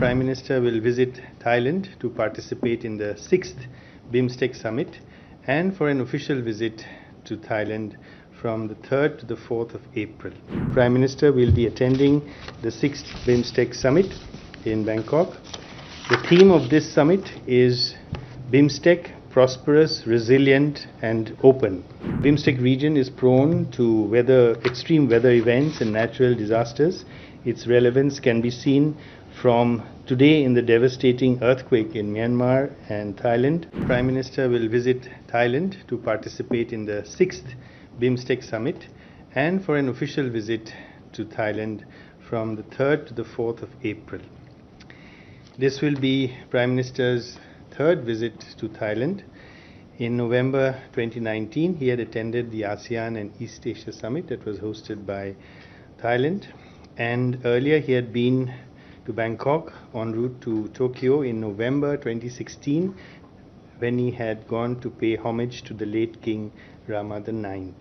Prime Minister will visit Thailand to participate in the 6th BIMSTEC summit and for an official visit to Thailand from the 3rd to the 4th of April. Prime Minister will be attending the 6th BIMSTEC summit in Bangkok. The theme of this summit is BIMSTEC, prosperous, resilient and open. BIMSTEC region is prone to extreme weather events and natural disasters. Its relevance can be seen from today in the devastating earthquake in Myanmar and Thailand. Prime Minister will visit Thailand to participate in the 6th BIMSTEC summit and for an official visit to Thailand from the 3rd to the 4th of April. This will be Prime Minister's third visit to Thailand. In November 2019, he had attended the ASEAN and East Asia Summit that was hosted by Thailand, and earlier he had been to Bangkok en route to Tokyo in November 2016 when he had gone to pay homage to the late King Rama IX.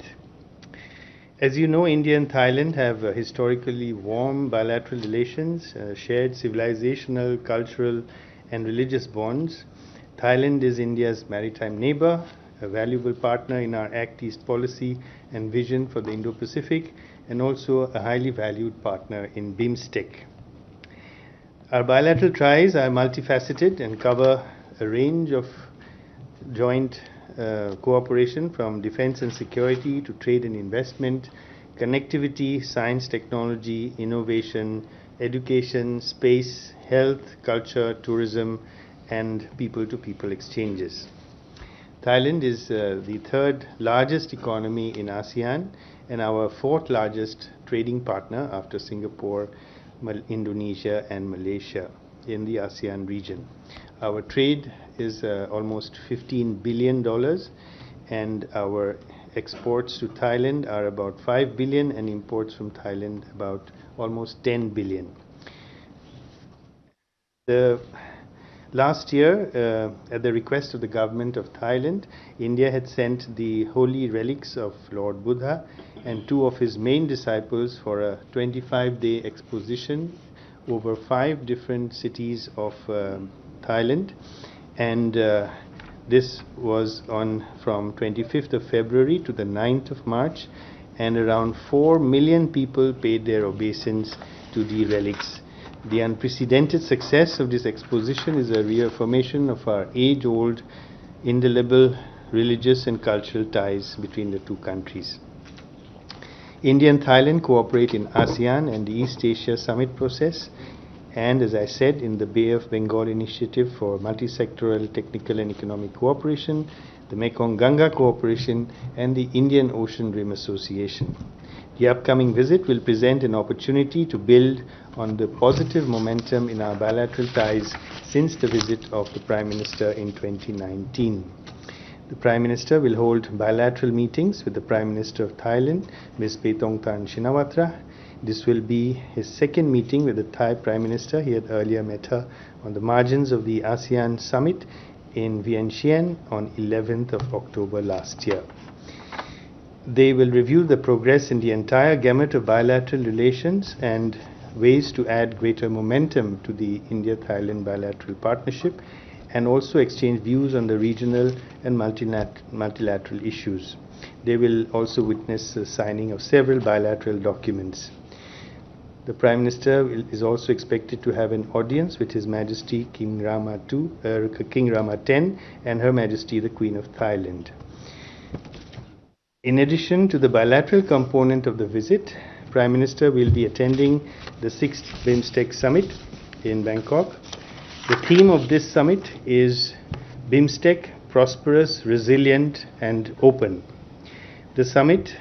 As you know, India and Thailand have historically warm bilateral relations, shared civilizational, cultural and religious bonds. Thailand is India's maritime neighbor, a valuable partner in our Act East policy and vision for the Indo-Pacific, and also a highly valued partner in BIMSTEC. Our bilateral ties are multifaceted and cover a range of joint cooperation from defense and security to trade and investment, connectivity, science, technology, innovation, education, space, health, culture, tourism, and people-to-people exchanges. Thailand is the third largest economy in ASEAN and our fourth largest trading partner after Singapore, Indonesia and Malaysia in the ASEAN region. Our trade is almost $15 billion and our exports to Thailand are about 5 billion and imports from Thailand about almost 10 billion. Last year, at the request of the government of Thailand, India had sent the holy relics of Lord Buddha and two of his main disciples for a 25-day exposition over 5 different cities of Thailand, and this was on from 25th of February to the 9th of March, and around 4 million people paid their obeisance to the relics. The unprecedented success of this exposition is a reaffirmation of our age-old, indelible religious and cultural ties between the two countries. India and Thailand cooperate in ASEAN and the East Asia Summit process, and as I said, in the Bay of Bengal Initiative for Multi-Sectoral Technical and Economic Cooperation, the Mekong-Ganga Cooperation, and the Indian Ocean Rim Association. The upcoming visit will present an opportunity to build on the positive momentum in our bilateral ties since the visit of the Prime Minister in 2019. The Prime Minister will hold bilateral meetings with the Prime Minister of Thailand, Ms. Paetongtarn Shinawatra. This will be his second meeting with the Thai Prime Minister. He had earlier met her on the margins of the ASEAN Summit in Vientiane on 11th of October last year. They will review the progress in the entire gamut of bilateral relations and ways to add greater momentum to the India-Thailand bilateral partnership, and also exchange views on the regional and multilateral issues. They will also witness the signing of several bilateral documents. The Prime Minister is also expected to have an audience with His Majesty King Rama X and Her Majesty the Queen of Thailand. In addition to the bilateral component of the visit, Prime Minister will be attending the 6th BIMSTEC summit in Bangkok. The theme of this summit is BIMSTEC, prosperous, resilient and open. The summit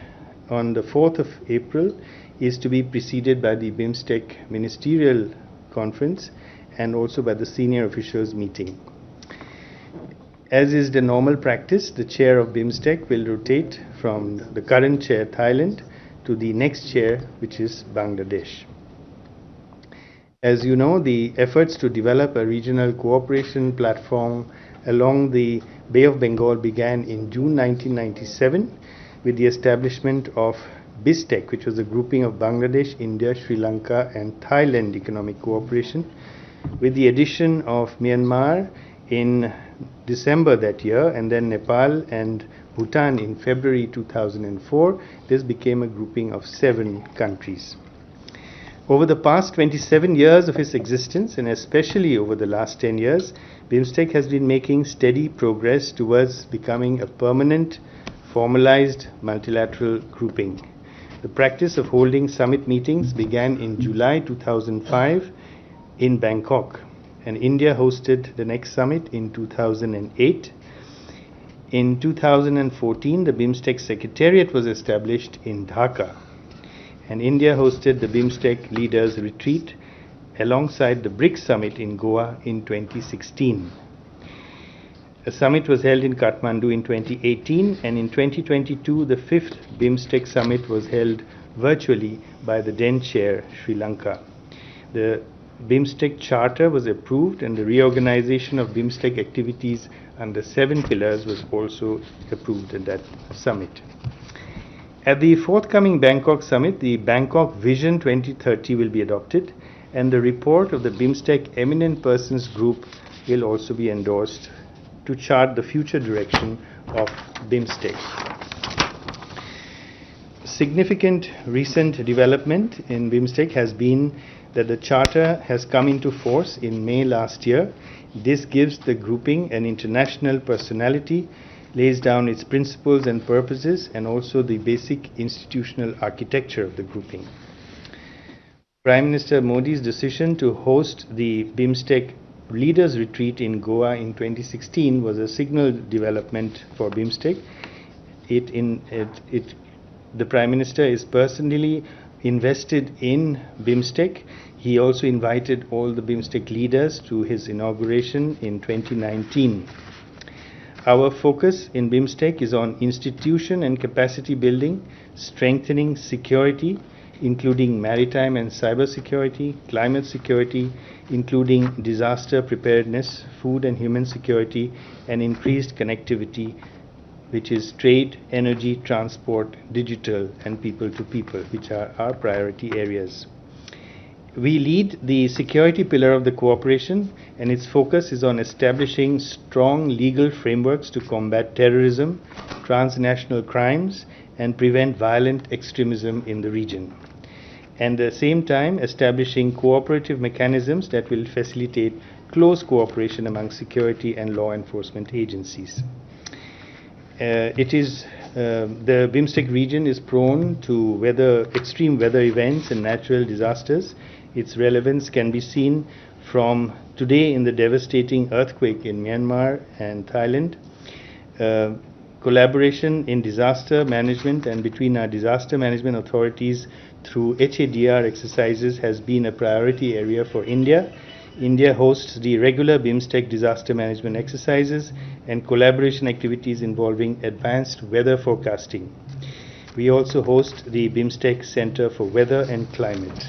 on the 4th of April is to be preceded by the BIMSTEC Ministerial Conference and also by the senior officials meeting. As is the normal practice, the chair of BIMSTEC will rotate from the current chair, Thailand, to the next chair, which is Bangladesh. As you know, the efforts to develop a regional cooperation platform along the Bay of Bengal began in June 1997 with the establishment of BIMSTEC, which was a grouping of Bangladesh, India, Sri Lanka and Thailand economic cooperation. with the addition of Myanmar in December that year, and then Nepal and Bhutan in February 2004, this became a grouping of 7 countries. Over the past 27 years of its existence, and especially over the last 10 years, BIMSTEC has been making steady progress towards becoming a permanent, formalized multilateral grouping. The practice of holding summit meetings began in July 2005 in Bangkok, and India hosted the next summit in 2008. In 2014, the BIMSTEC Secretariat was established in Dhaka, and India hosted the BIMSTEC Leaders Retreat alongside the BRICS Summit in Goa in 2016. A summit was held in Kathmandu in 2018, and in 2022, the 5th BIMSTEC Summit was held virtually by the then chair, Sri Lanka. The BIMSTEC Charter was approved, and the reorganization of BIMSTEC activities under 7 pillars was also approved at that summit. At the forthcoming Bangkok Summit, the Bangkok Vision 2030 will be adopted, and the report of the BIMSTEC Eminent Persons Group will also be endorsed to chart the future direction of BIMSTEC. Significant recent development in BIMSTEC has been that the Charter has come into force in May last year. This gives the grouping an international personality, lays down its principles and purposes, and also the basic institutional architecture of the grouping. Prime Minister Modi's decision to host the BIMSTEC Leaders Retreat in Goa in 2016 was a signal development for BIMSTEC. The Prime Minister is personally invested in BIMSTEC. He also invited all the BIMSTEC leaders to his inauguration in 2019. Our focus in BIMSTEC is on institution and capacity building, strengthening security, including maritime and cyber security, climate security, including disaster preparedness, food and human security, and increased connectivity, which is trade, energy, transport, digital, and people to people, which are our priority areas. We lead the security pillar of the cooperation, and its focus is on establishing strong legal frameworks to combat terrorism, transnational crimes, and prevent violent extremism in the region. And at the same time, establishing cooperative mechanisms that will facilitate close cooperation among security and law enforcement agencies. The BIMSTEC region is prone to extreme weather events and natural disasters. Its relevance can be seen from today in the devastating earthquake in Myanmar and Thailand. Collaboration in disaster management and between our disaster management authorities through HADR exercises has been a priority area for India. India hosts the regular BIMSTEC disaster management exercises and collaboration activities involving advanced weather forecasting. We also host the BIMSTEC Center for Weather and Climate.